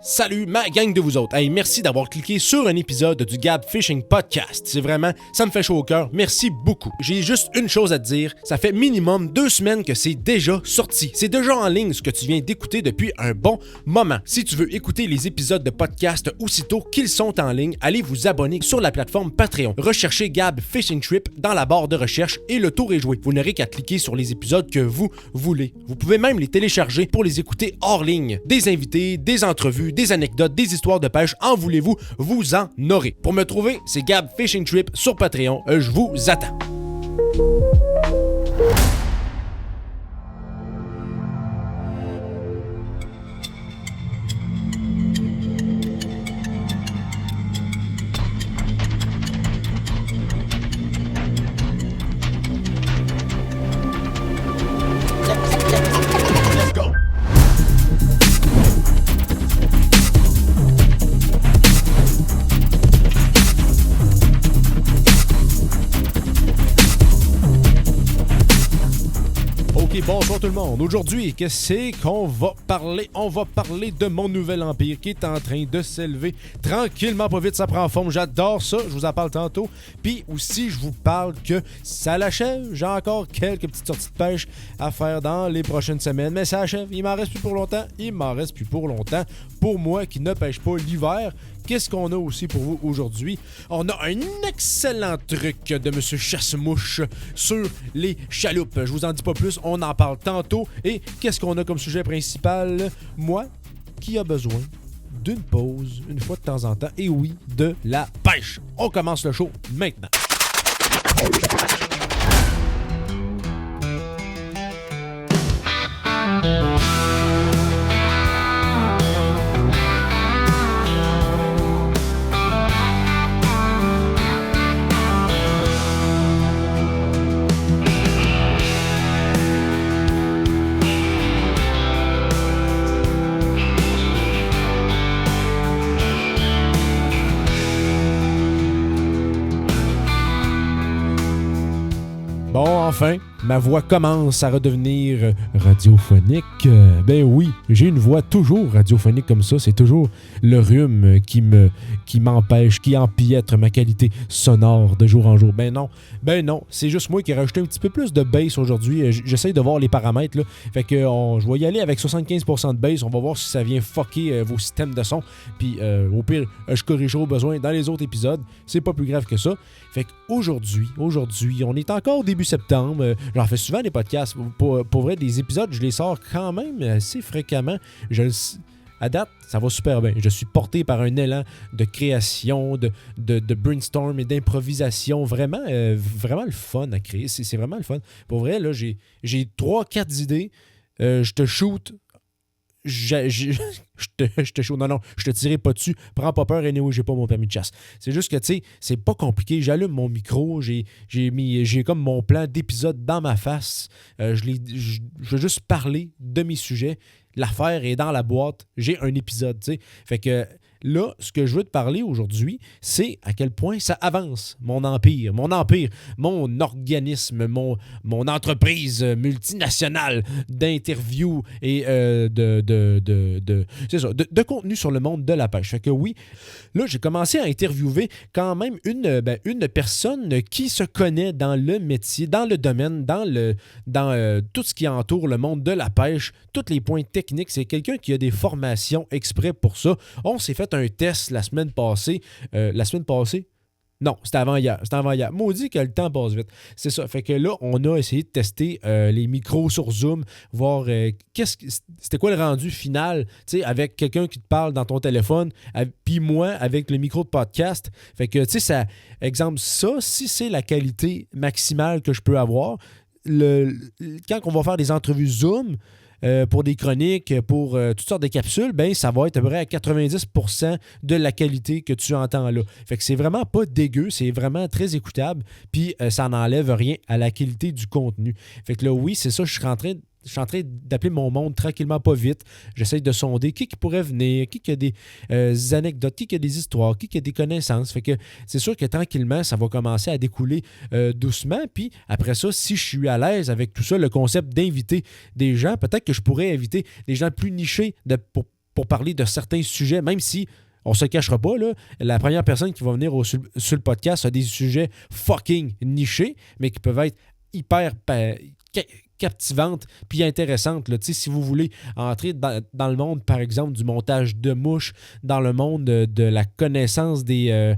Salut ma gang de vous autres. Hey, merci d'avoir cliqué sur un épisode du Gab Fishing Podcast. C'est vraiment, ça me fait chaud au cœur. Merci beaucoup. J'ai juste une chose à te dire. Ça fait minimum 2 semaines que c'est déjà sorti. C'est déjà en ligne ce que tu viens d'écouter depuis un bon moment. Si tu veux écouter les épisodes de podcast aussitôt qu'ils sont en ligne, allez vous abonner sur la plateforme Patreon. Recherchez Gab Fishing Trip dans la barre de recherche et le tour est joué. Vous n'aurez qu'à cliquer sur les épisodes que vous voulez. Vous pouvez même les télécharger pour les écouter hors ligne. Des invités, des entrevues, des anecdotes, des histoires de pêche, en voulez-vous, vous en aurez. Pour me trouver, c'est Gab Fishing Trip sur Patreon. Je vous attends. Bonsoir tout le monde. Aujourd'hui, qu'est-ce qu'on va parler? On va parler de mon nouvel empire qui est en train de s'élever tranquillement, pas vite, ça prend forme. J'adore ça, je vous en parle tantôt. Puis aussi, je vous parle que ça l'achève. J'ai encore quelques petites sorties de pêche à faire dans les prochaines semaines, mais ça achève. Il m'en reste plus pour longtemps. Pour moi qui ne pêche pas l'hiver, qu'est-ce qu'on a aussi pour vous aujourd'hui? On a un excellent truc de Monsieur Chasse-Mouche sur les chaloupes. Je vous en dis pas plus, on en parle tantôt. Et qu'est-ce qu'on a comme sujet principal? Moi, qui a besoin d'une pause, une fois de temps en temps, et oui, de la pêche. On commence le show maintenant. Bon, enfin, ma voix commence à redevenir radiophonique. Ben oui, j'ai une voix toujours radiophonique comme ça. C'est toujours le rhume qui m'empêche, qui empiètre ma qualité sonore de jour en jour. Ben non, c'est juste moi qui ai rajouté un petit peu plus de bass aujourd'hui. J'essaye de voir les paramètres, là. Fait que je vais y aller avec 75% de bass. On va voir si ça vient fucker vos systèmes de son. Puis au pire, je corrigerai au besoin dans les autres épisodes. C'est pas plus grave que ça. Fait qu'aujourd'hui, on est encore début septembre. J'en fais souvent des podcasts. Pour vrai, des épisodes, je les sors quand même assez fréquemment. À date, ça va super bien. Je suis porté par un élan de création, de brainstorm et d'improvisation. Vraiment le fun à créer. C'est vraiment le fun. Pour vrai, là, j'ai 3-4 idées. Je te shoot. Je te shoot. Non, je te tirerai pas dessus. Prends pas peur, anyway, j'ai pas mon permis de chasse. C'est juste que, tu sais, c'est pas compliqué. J'allume mon micro, j'ai comme mon plan d'épisode dans ma face. Je veux juste parler de mes sujets. L'affaire est dans la boîte. J'ai un épisode, tu sais. Fait que là, ce que je veux te parler aujourd'hui, c'est à quel point ça avance, mon empire, mon organisme, mon entreprise multinationale d'interviews et de contenu sur le monde de la pêche. Fait que oui, là, j'ai commencé à interviewer quand même une personne qui se connaît dans le métier, dans le domaine, dans tout ce qui entoure le monde de la pêche, tous les points techniques. C'est quelqu'un qui a des formations exprès pour ça. On s'est fait un test la semaine passée. Non, c'était avant-hier. Maudit que le temps passe vite. C'est ça. Fait que là, on a essayé de tester les micros sur Zoom, voir c'était quoi le rendu final, tu sais, avec quelqu'un qui te parle dans ton téléphone, puis moi, avec le micro de podcast. Fait que, tu sais, ça, exemple, ça, si c'est la qualité maximale que je peux avoir, quand on va faire des entrevues Zoom, pour des chroniques, pour toutes sortes de capsules, ben ça va être à peu près à 90% de la qualité que tu entends là. Fait que c'est vraiment pas dégueu, c'est vraiment très écoutable, puis ça n'enlève rien à la qualité du contenu. Fait que là, oui, c'est ça, je suis en train d'appeler mon monde tranquillement, pas vite. J'essaie de sonder qui pourrait venir, qui a des anecdotes, qui a des histoires, qui a des connaissances. Fait que c'est sûr que tranquillement, ça va commencer à découler doucement. Puis après ça, si je suis à l'aise avec tout ça, le concept d'inviter des gens, peut-être que je pourrais inviter des gens plus nichés pour pour parler de certains sujets, même si on se cachera pas, là, la première personne qui va venir sur le podcast a des sujets fucking nichés, mais qui peuvent être hyper captivantes puis intéressantes. Là. Si vous voulez entrer dans le monde, par exemple, du montage de mouches, dans le monde de la connaissance des...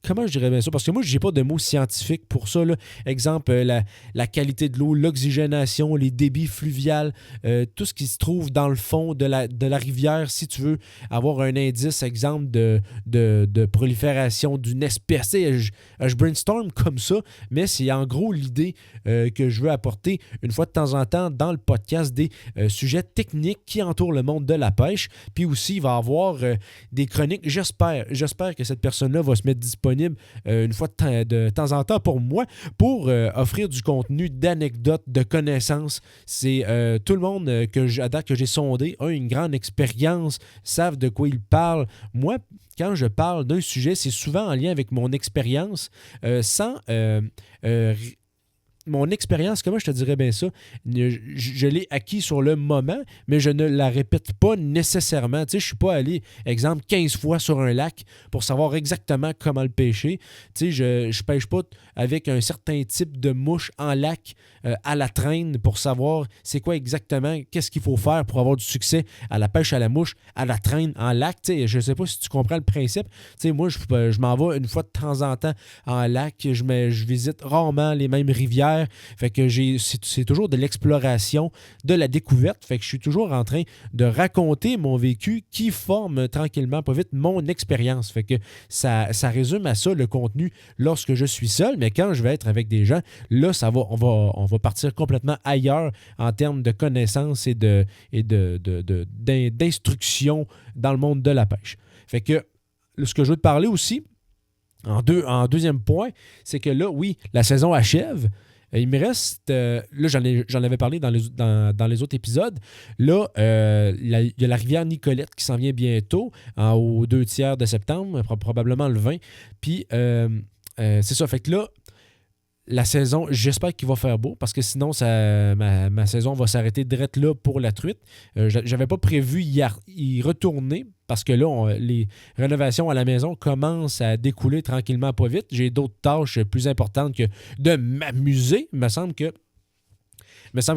comment je dirais bien ça? Parce que moi, je n'ai pas de mots scientifiques pour ça. Là. Exemple, la qualité de l'eau, l'oxygénation, les débits fluviales, tout ce qui se trouve dans le fond de la rivière. Si tu veux avoir un indice, exemple, de prolifération d'une espèce. Je brainstorm comme ça, mais c'est en gros l'idée que je veux apporter une fois de temps en temps dans le podcast des sujets techniques qui entourent le monde de la pêche. Puis aussi, il va y avoir des chroniques. J'espère que cette personne-là va se mettre disponible une fois de temps en temps pour moi pour offrir du contenu, d'anecdotes, de connaissances. C'est tout le monde à date que j'ai sondé a une grande expérience, savent de quoi ils parlent. Moi, quand je parle d'un sujet, c'est souvent en lien avec mon expérience sans... mon expérience, comment je te dirais bien ça, je l'ai acquis sur le moment, mais je ne la répète pas nécessairement. Tu sais, je ne suis pas allé, exemple, 15 fois sur un lac pour savoir exactement comment le pêcher. Tu sais, je ne pêche pas avec un certain type de mouche en lac à la traîne pour savoir c'est quoi exactement, qu'est-ce qu'il faut faire pour avoir du succès à la pêche à la mouche, à la traîne en lac. Tu sais, je ne sais pas si tu comprends le principe. Tu sais, moi, je m'en vais une fois de temps en temps en lac. Je visite rarement les mêmes rivières. Fait que c'est toujours de l'exploration, de la découverte. Fait que je suis toujours en train de raconter mon vécu qui forme tranquillement, pas vite, mon expérience. Fait que ça résume à ça le contenu lorsque je suis seul. Mais quand je vais être avec des gens, là, on va partir complètement ailleurs en termes de connaissances et d'instruction dans le monde de la pêche. Fait que ce que je veux te parler aussi, en deuxième point, c'est que là, oui, la saison achève. Il me reste, là j'en avais parlé dans les autres épisodes, là il y a la rivière Nicolette qui s'en vient bientôt, aux 2/3 de septembre, probablement le 20. Puis c'est ça, fait que là, la saison, j'espère qu'il va faire beau parce que sinon ma saison va s'arrêter direct là pour la truite. J'avais pas prévu y retourner parce que là, les rénovations à la maison commencent à découler tranquillement pas vite. J'ai d'autres tâches plus importantes que de m'amuser. Il me semble que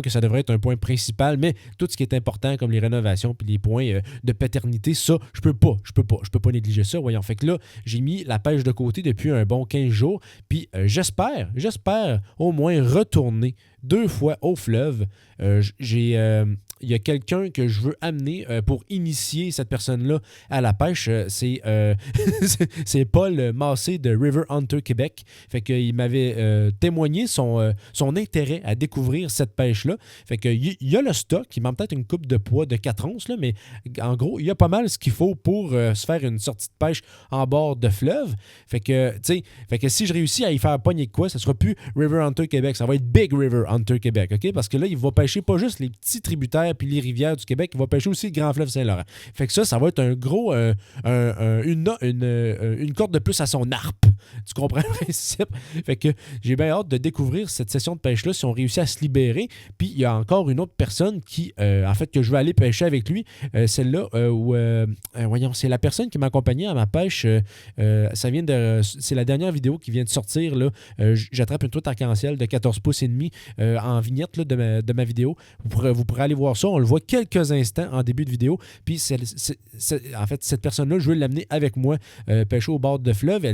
ça devrait être un point principal, mais tout ce qui est important, comme les rénovations puis les points de paternité, ça, je peux pas négliger ça. Voyons, fait que là, j'ai mis la pêche de côté depuis un bon 15 jours, puis j'espère au moins retourner 2 fois au fleuve. Il y a quelqu'un que je veux amener pour initier cette personne-là à la pêche. C'est Paul Massé de River Hunter Québec. Fait qu'il m'avait témoigné son intérêt à découvrir cette pêche-là. Fait qu'il y a le stock. Il manque peut-être une coupe de poids de 4 onces, là, mais en gros, il y a pas mal ce qu'il faut pour se faire une sortie de pêche en bord de fleuve. Fait que si je réussis à y faire pogner quoi, ça sera plus River Hunter Québec. Ça va être Big River Hunter Québec. OK? Parce que là, il va pêcher pas juste les petits tributaires puis les rivières du Québec, il va pêcher aussi le Grand Fleuve Saint-Laurent. Fait que ça va être un gros une corde de plus à son harpe. Tu comprends le principe? Fait que j'ai bien hâte de découvrir cette session de pêche-là si on réussit à se libérer. Puis il y a encore une autre personne qui, en fait, que je veux aller pêcher avec lui. Celle-là, voyons, c'est la personne qui m'a accompagné à ma pêche. C'est la dernière vidéo qui vient de sortir. Là. J'attrape une truite arc-en-ciel de 14 pouces et demi en vignette là, de ma vidéo. Vous pourrez aller voir ça. On le voit quelques instants en début de vidéo. Puis, en fait, cette personne-là, je veux l'amener avec moi pêcher au bord de fleuve.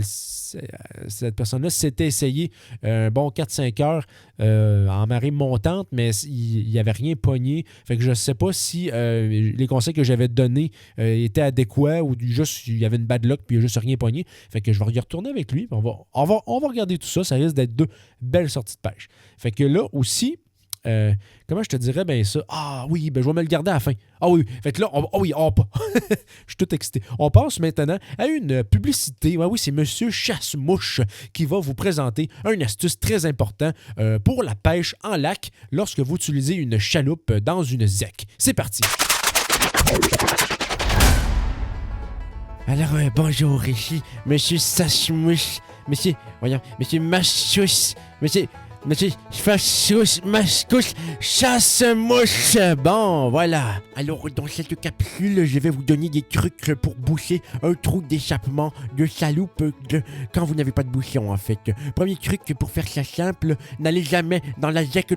Cette personne-là s'était essayé un bon 4-5 heures en marée montante, mais il n'y avait rien pogné. Fait que je ne sais pas si les conseils que j'avais donnés étaient adéquats ou juste il y avait une bad luck puis il n'y a juste rien pogné. Fait que je vais y retourner avec lui. On va regarder tout ça. Ça risque d'être 2 belles sorties de pêche. Fait que là aussi, comment je te dirais bien ça? Ah oui, ben je vais me le garder à la fin. Ah oui, fait que là, je suis tout excité. On passe maintenant à une publicité. Oui, c'est Monsieur Chasse-Mouche qui va vous présenter une astuce très importante pour la pêche en lac lorsque vous utilisez une chaloupe dans une zec. C'est parti! Alors, bonjour, ici, Monsieur Chasse-Mouche. Monsieur Machous, Monsieur Monsieur, chasse-mouche. Bon, voilà. Alors, dans cette capsule, je vais vous donner des trucs pour boucher un trou d'échappement de chaloupe quand vous n'avez pas de bouchon, en fait. Premier truc, pour faire ça simple, n'allez jamais dans la zec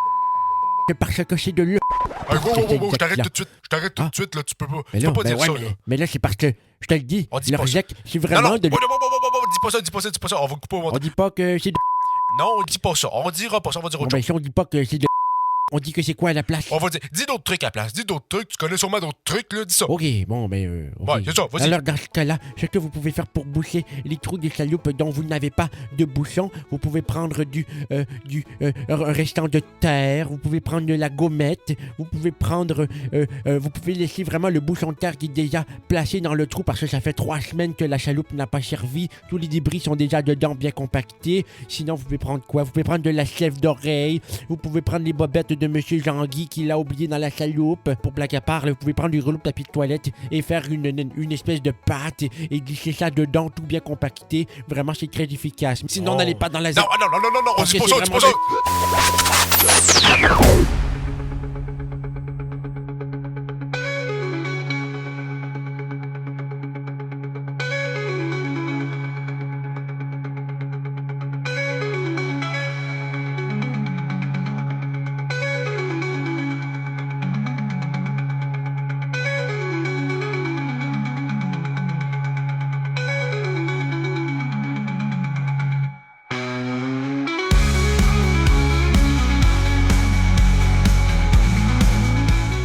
parce que c'est de l'eau. Je t'arrête tout de suite, là, tu peux pas dire ça, là. Mais là, c'est parce que, je te le dis, leur zec, c'est Non, vraiment de l'eau. dis pas ça, on va couper au On montage. dit pas que c'est de... Non, on dit pas ça, on dira pas ça, on va dire Bon, autre ben, chose. si on dit pas que c'est de... On dit que c'est quoi à la place? On va dire, dis d'autres trucs à la place, dis d'autres trucs, tu connais sûrement d'autres trucs, là, dis ça. Ok, bon, ben... ok. Ouais, c'est ça, vas-y. Alors, dans ce cas-là, ce que vous pouvez faire pour boucher les trous des chaloupes dont vous n'avez pas de bouchon, vous pouvez prendre un restant de terre, vous pouvez prendre de la gommette, vous pouvez prendre... vous pouvez laisser vraiment le bouchon de terre qui est déjà placé dans le trou parce que ça fait 3 semaines que la chaloupe n'a pas servi. Tous les débris sont déjà dedans, bien compactés. Sinon, vous pouvez prendre quoi? Vous pouvez prendre de la sève d'oreille, vous pouvez prendre les bobettes de Monsieur Jean-Guy qui l'a oublié dans la chaloupe. Pour blague à part, là, vous pouvez prendre du rouleau de papier de toilette et faire une espèce de pâte et glisser ça dedans, tout bien compacté. Vraiment, c'est très efficace. Sinon, n'allez pas dans la Non, on Parce dit que pas ça, c'est dis pas vraiment ça.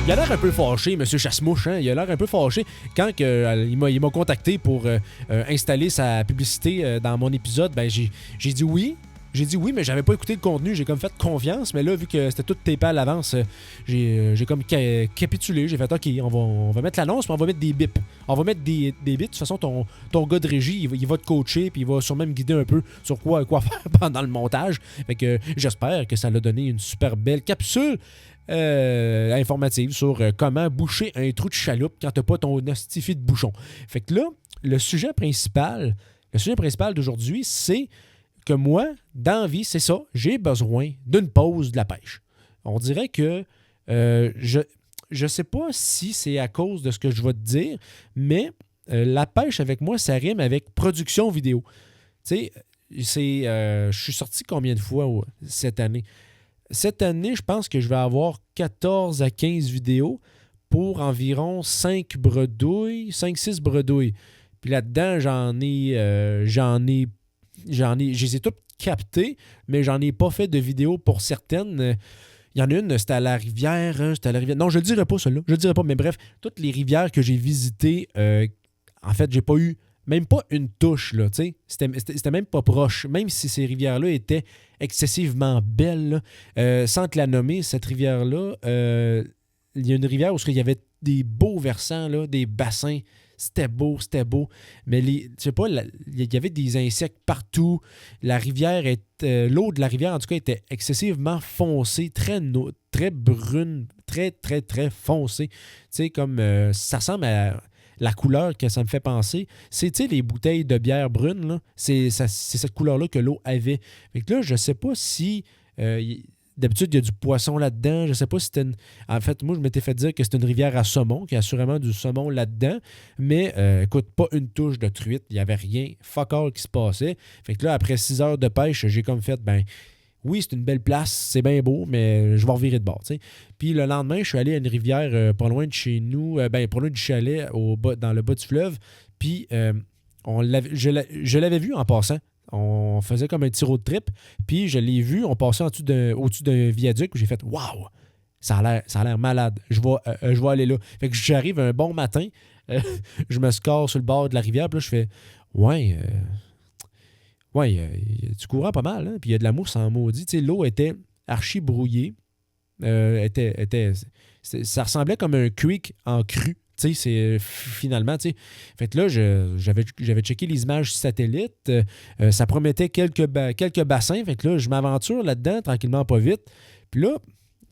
Il a l'air un peu fâché, Monsieur Chasse-Mouche. Hein? Il a l'air un peu fâché quand il m'a contacté pour installer sa publicité dans mon épisode. Ben, j'ai dit oui. J'ai dit oui, mais j'avais pas écouté le contenu. J'ai comme fait confiance. Mais là, vu que c'était tout tapé à l'avance, j'ai comme capitulé. J'ai fait OK, on va mettre l'annonce, mais on va mettre des bips. On va mettre des bips. De toute façon, ton gars de régie, il va te coacher, puis il va sûrement me guider un peu sur quoi faire pendant le montage. Fait que j'espère que ça l'a donné une super belle capsule informative sur comment boucher un trou de chaloupe quand t'as pas ton hostifié de bouchon. Fait que là, le sujet principal d'aujourd'hui, c'est que moi, dans la vie, c'est ça, j'ai besoin d'une pause de la pêche. On dirait que je sais pas si c'est à cause de ce que je vais te dire, mais la pêche avec moi, ça rime avec production vidéo. Tu sais, je suis sorti combien de fois cette année? Cette année, je pense que je vais avoir 14 à 15 vidéos pour environ 5 bredouilles, 5-6 bredouilles. Puis là-dedans, je les ai toutes captées, mais j'en ai pas fait de vidéo pour certaines. Il y en a une, c'était à la rivière. Non, je le dirai pas, celle-là. Je le dirai pas, mais bref, toutes les rivières que j'ai visitées, en fait, j'ai pas eu même pas une touche, là, tu sais. C'était même pas proche. Même si ces rivières-là étaient excessivement belles, sans te la nommer, cette rivière-là, il y a une rivière où il y avait des beaux versants, là, des bassins. C'était beau. Mais je sais pas, il y avait des insectes partout. La rivière l'eau de la rivière, en tout cas, était excessivement foncée, très brune, très, très, très foncée. Tu sais, comme ça ressemble à la couleur que ça me fait penser. C'est, tu sais, les bouteilles de bière brune, là. C'est cette couleur-là que l'eau avait. Fait que là, je sais pas si... d'habitude, il y a du poisson là-dedans. Je sais pas si c'était une... En fait, moi, je m'étais fait dire que c'était une rivière à saumon, qu'il y a assurément du saumon là-dedans. Mais, écoute, pas une touche de truite. Il n'y avait rien. Fuck all qui se passait. Fait que là, après 6 heures de pêche, j'ai comme fait, oui, c'est une belle place, c'est bien beau, mais je vais revirer de bord, tu sais. Puis le lendemain, je suis allé à une rivière pas loin de chez nous, pas loin du chalet, dans le bas du fleuve. Puis je l'avais vu en passant. On faisait comme un petit road trip. Puis je l'ai vu, on passait au-dessus d'un viaduc. J'ai fait « Wow! Ça a l'air malade. Je vais aller là. » Fait que j'arrive un bon matin. Je me score sur le bord de la rivière. Puis là, je fais « Ouais, tu courant pas mal. Hein? Puis il y a de la mousse en maudit. » Tu sais, l'eau était archi brouillée. Ça ressemblait comme un creek en crue. Tu sais, c'est finalement, tu sais. Fait que là, j'avais checké les images satellites. Ça promettait quelques bassins. Fait que là, je m'aventure là-dedans, tranquillement, pas vite. Puis là,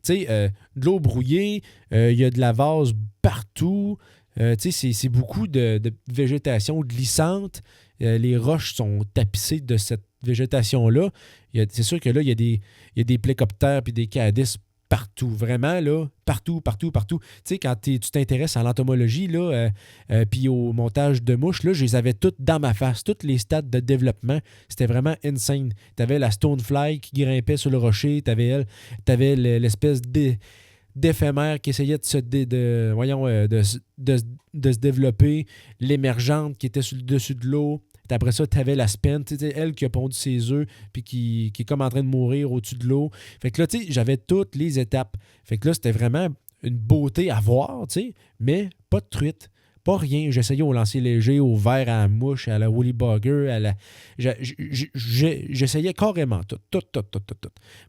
tu sais, de l'eau brouillée, il y a de la vase partout. Tu sais, c'est beaucoup de végétation glissante. Les roches sont tapissées de végétation-là, c'est sûr que là, il y a des plécoptères puis des cadis partout, vraiment, là, partout. Tu sais, quand tu t'intéresses à l'entomologie, là, puis au montage de mouches, là, je les avais toutes dans ma face, toutes les stades de développement. C'était vraiment insane. Tu avais la stonefly qui grimpait sur le rocher, tu avais l'espèce d'éphémère qui essayait de se développer, l'émergente qui était sur le dessus de l'eau. Après ça, tu avais la spente, elle qui a pondu ses œufs puis qui est comme en train de mourir au-dessus de l'eau. Fait que là, tu sais, j'avais toutes les étapes. Fait que là, c'était vraiment une beauté à voir, tu sais, mais pas de truite, pas rien. J'essayais au lancer léger, au verre à la mouche, à la woolly bugger, j'essayais carrément tout.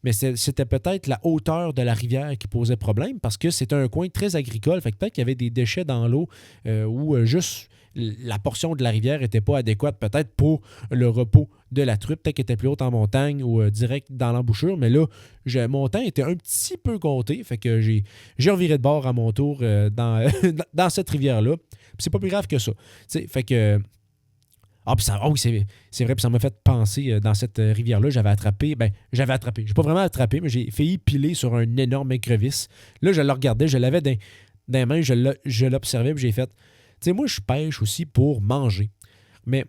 Mais c'était peut-être la hauteur de la rivière qui posait problème parce que c'était un coin très agricole. Fait que peut-être qu'il y avait des déchets dans l'eau ou juste la portion de la rivière n'était pas adéquate peut-être pour le repos de la truite. Peut-être qu'elle était plus haute en montagne ou direct dans l'embouchure. Mais là, mon temps était un petit peu compté. Fait que j'ai reviré de bord à mon tour dans cette rivière-là. Puis c'est pas plus grave que ça. T'sais, fait que... oui, c'est vrai, puis ça m'a fait penser dans cette rivière-là, j'avais attrapé. J'ai pas vraiment attrapé, mais j'ai failli piler sur un énorme écrevisse. Là, je le regardais, je l'avais dans les mains, je l'observais, puis j'ai fait... Tu sais, moi, je pêche aussi pour manger. Mais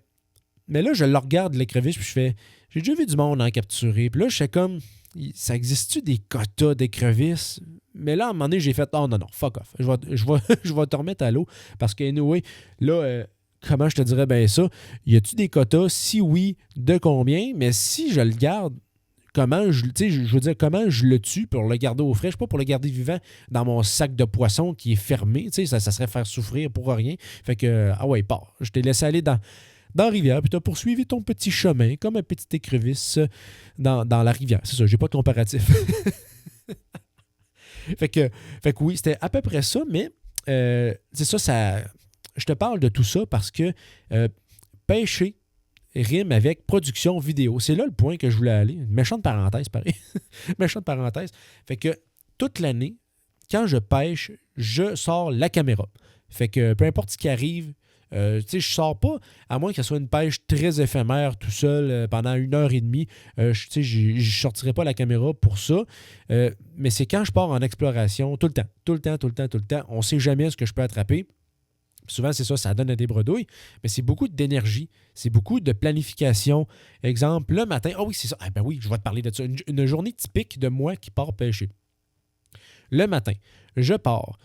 là, je le regarde, l'écrevisse, puis je fais... J'ai déjà vu du monde en capturer. Puis là, je fais comme... Ça existe-tu des quotas d'écrevisses? Mais là, à un moment donné, j'ai fait... Oh non, fuck off. Je vais te remettre à l'eau. Parce que, anyway, là... comment je te dirais bien ça? Y a-tu des quotas? Si oui, de combien? Mais si je le garde, comment je veux dire, comment je le tue pour le garder au frais? Je pas pour le garder vivant dans mon sac de poisson qui est fermé. Ça serait faire souffrir pour rien. Fait que, pars. Je t'ai laissé aller dans la rivière, puis tu as poursuivi ton petit chemin, comme un petit écrevisse dans la rivière. C'est ça, j'ai pas de comparatif. fait que oui, c'était à peu près ça, mais c'est ça. Je te parle de tout ça parce que pêcher rime avec production vidéo. C'est là le point que je voulais aller. Une méchante parenthèse, pareil. Méchante parenthèse. Fait que toute l'année, quand je pêche, je sors la caméra. Fait que peu importe ce qui arrive, je sors pas, à moins que ce soit une pêche très éphémère tout seul pendant 1h30. Je sortirai pas la caméra pour ça. Mais c'est quand je pars en exploration, tout le temps. On sait jamais ce que je peux attraper. Souvent, c'est ça donne des bredouilles, mais c'est beaucoup d'énergie, c'est beaucoup de planification. Exemple, le matin, oui, c'est ça. Je vais te parler de ça. Une journée typique de moi qui part pêcher. Le matin, je pars.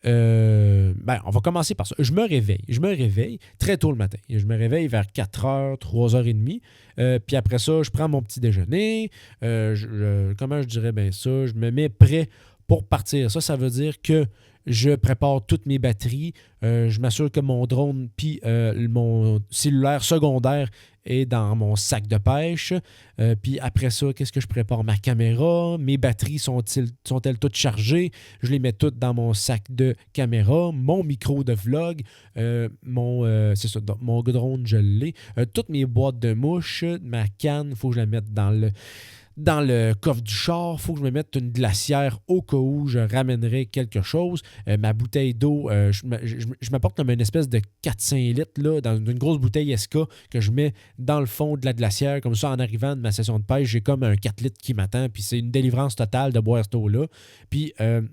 On va commencer par ça. Je me réveille très tôt le matin. Je me réveille vers 4h, 3h30. Puis après ça, je prends mon petit déjeuner. Comment je dirais bien ça? Je me mets prêt pour partir. Ça veut dire que je prépare toutes mes batteries. Je m'assure que mon drone puis mon cellulaire secondaire est dans mon sac de pêche. Puis après ça, qu'est-ce que je prépare? Ma caméra. Mes batteries sont-elles toutes chargées? Je les mets toutes dans mon sac de caméra. Mon micro de vlog. Mon drone, je l'ai. Toutes mes boîtes de mouches. Ma canne, il faut que je la mette dans le coffre du char, il faut que je me mette une glacière au cas où je ramènerai quelque chose. Ma bouteille d'eau, je m'apporte comme une espèce de 4-5 litres là, dans une grosse bouteille SK que je mets dans le fond de la glacière. Comme ça, en arrivant de ma session de pêche, j'ai comme un 4 litres qui m'attend. Puis c'est une délivrance totale de boire cette eau-là. Puis là,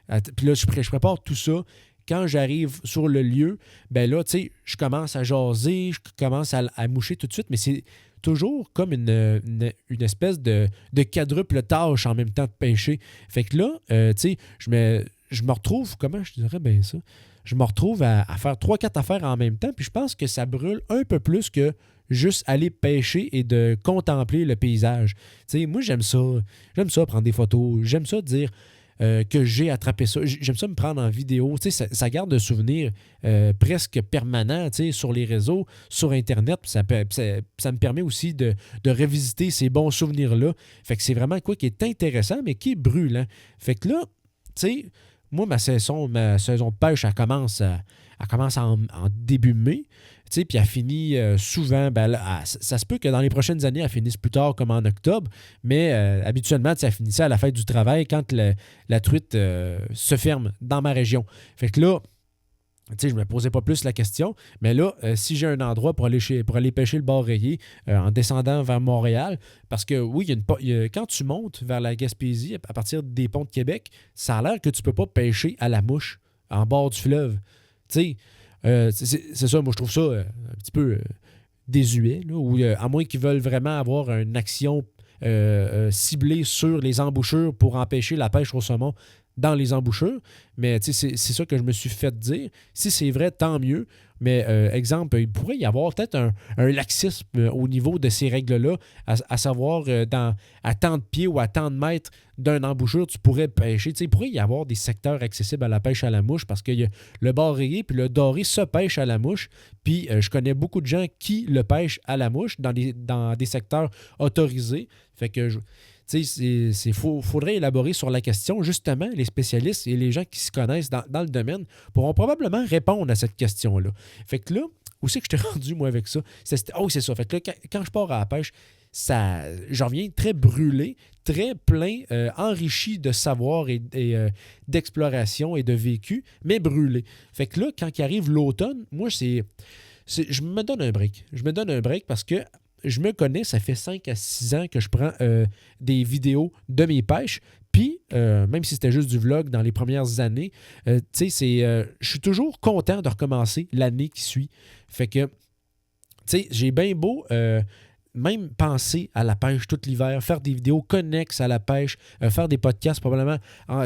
je prépare tout ça. Quand j'arrive sur le lieu, je commence à jaser, je commence à moucher tout de suite, mais c'est toujours comme une espèce de quadruple tâche en même temps de pêcher. Fait que là, je me retrouve, comment je dirais bien ça? Je me retrouve à faire 3-4 affaires en même temps, puis je pense que ça brûle un peu plus que juste aller pêcher et de contempler le paysage. Moi, j'aime ça prendre des photos, j'aime ça dire que j'ai attrapé ça. J'aime ça me prendre en vidéo. Ça garde un souvenir presque permanent sur les réseaux, sur Internet. Ça me permet aussi de revisiter ces bons souvenirs-là. Fait que c'est vraiment quoi qui est intéressant, mais qui est brûlant. Fait que là, moi, ma saison de pêche, elle commence en début mai. Puis elle finit souvent, ça se peut que dans les prochaines années, elle finisse plus tard comme en octobre, mais habituellement, elle finissait à la fête du travail quand la truite se ferme dans ma région. Fait que là, je me posais pas plus la question. Mais là, si j'ai un endroit pour aller pêcher le bord rayé en descendant vers Montréal, parce que oui, quand tu montes vers la Gaspésie, à partir des ponts de Québec, ça a l'air que tu peux pas pêcher à la mouche en bord du fleuve. Tu sais, c'est ça, moi je trouve ça un petit peu désuet, là, ou à moins qu'ils veulent vraiment avoir une action ciblée sur les embouchures pour empêcher la pêche au saumon dans les embouchures. Mais c'est ça que je me suis fait dire. Si c'est vrai, tant mieux. Mais exemple, il pourrait y avoir peut-être un laxisme au niveau de ces règles-là, à savoir à tant de pieds ou à tant de mètres d'une embouchure, tu pourrais pêcher. Il pourrait y avoir des secteurs accessibles à la pêche à la mouche parce que le bar rayé puis le doré se pêche à la mouche. Puis je connais beaucoup de gens qui le pêchent à la mouche dans des secteurs autorisés. Fait que faudrait élaborer sur la question. Justement, les spécialistes et les gens qui s'y connaissent dans le domaine pourront probablement répondre à cette question-là. Fait que là, où c'est que je t'ai rendu, moi, avec ça? C'est ça. Fait que là, quand je pars à la pêche, j'en reviens très brûlé, très plein, enrichi de savoir et d'exploration et de vécu, mais brûlé. Fait que là, quand il arrive l'automne, moi, je me donne un break. Je me donne un break parce que je me connais, ça fait 5 à 6 ans que je prends des vidéos de mes pêches. Puis, même si c'était juste du vlog dans les premières années, je suis toujours content de recommencer l'année qui suit. Fait que, j'ai bien beau même penser à la pêche tout l'hiver, faire des vidéos connexes à la pêche, faire des podcasts probablement,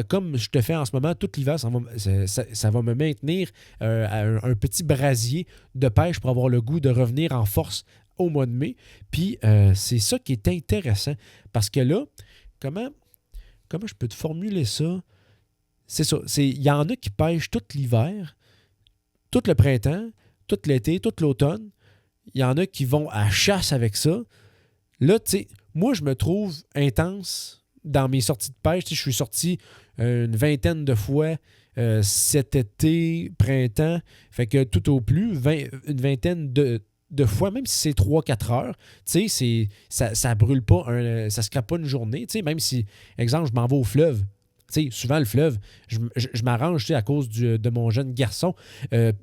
comme je te fais en ce moment, tout l'hiver, ça va me maintenir à un petit brasier de pêche pour avoir le goût de revenir en force au mois de mai. Puis c'est ça qui est intéressant. Parce que là, comment je peux te formuler ça? C'est ça. Il y en a qui pêchent tout l'hiver, tout le printemps, tout l'été, tout l'automne. Il y en a qui vont à chasse avec ça. Là, moi, je me trouve intense dans mes sorties de pêche. Je suis sorti une vingtaine de fois cet été, printemps. Fait que tout au plus, une vingtaine de fois, même si c'est 3-4 heures, ça brûle pas, ça scrape pas une journée. Même si, exemple, je m'en vais au fleuve. Souvent, le fleuve, je m'arrange à cause de mon jeune garçon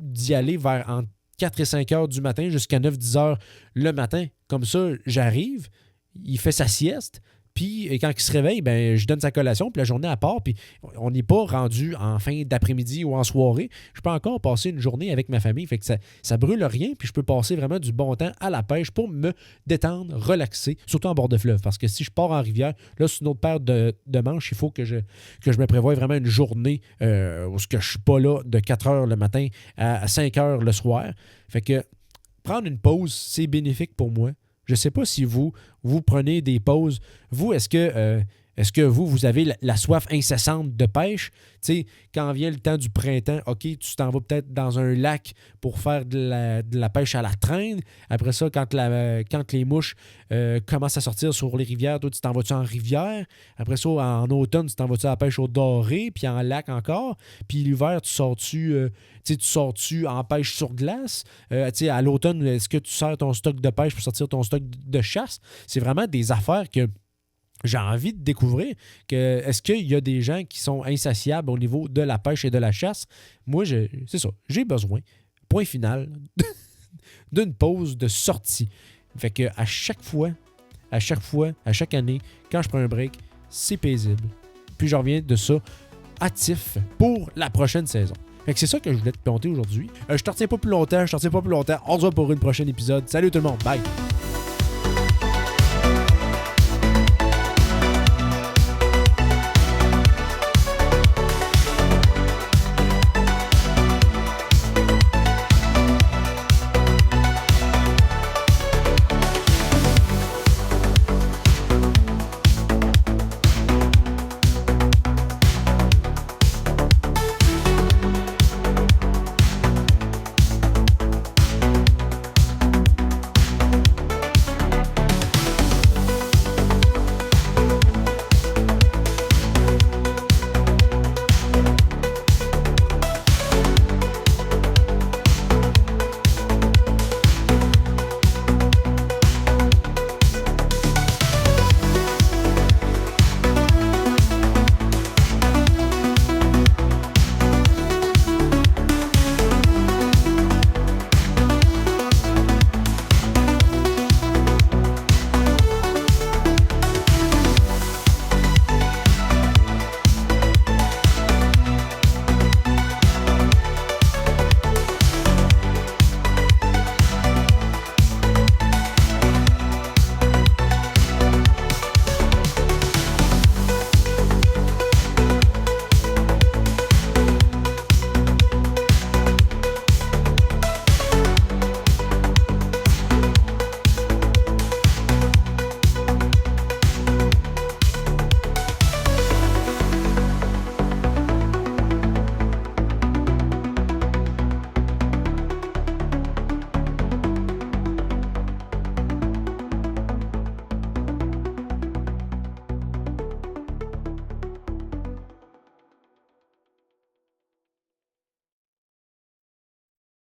d'y aller entre 4 et 5 heures du matin jusqu'à 9-10 heures le matin. Comme ça, j'arrive, il fait sa sieste, puis quand il se réveille, ben, je donne sa collation, puis la journée à part, puis on n'est pas rendu en fin d'après-midi ou en soirée. Je peux encore passer une journée avec ma famille, fait que ça brûle rien, puis je peux passer vraiment du bon temps à la pêche pour me détendre, relaxer, surtout en bord de fleuve, parce que si je pars en rivière, là, c'est une autre paire de manches, il faut que je me prévoie vraiment une journée où je ne suis pas là de 4 heures le matin à 5 heures le soir. Fait que prendre une pause, c'est bénéfique pour moi. Je ne sais pas si vous prenez des pauses. Vous, est-ce que vous avez la soif incessante de pêche? Quand vient le temps du printemps, OK, tu t'en vas peut-être dans un lac pour faire de la pêche à la traîne. Après ça, quand les mouches commencent à sortir sur les rivières, toi, tu t'en vas-tu en rivière? Après ça, en automne, tu t'en vas-tu à la pêche au doré, puis en lac encore? Puis l'hiver, tu sors-tu en pêche sur glace? À l'automne, est-ce que tu sers ton stock de pêche pour sortir ton stock de chasse? C'est vraiment des affaires que j'ai envie de découvrir. Est-ce qu'il y a des gens qui sont insatiables au niveau de la pêche et de la chasse? Moi, c'est ça. J'ai besoin, point final, d'une pause de sortie. Fait que à chaque année, quand je prends un break, c'est paisible. Puis je reviens de ça hâtif pour la prochaine saison. Fait que c'est ça que je voulais te planter aujourd'hui. Je te retiens pas plus longtemps. On se voit pour une prochaine épisode. Salut tout le monde. Bye!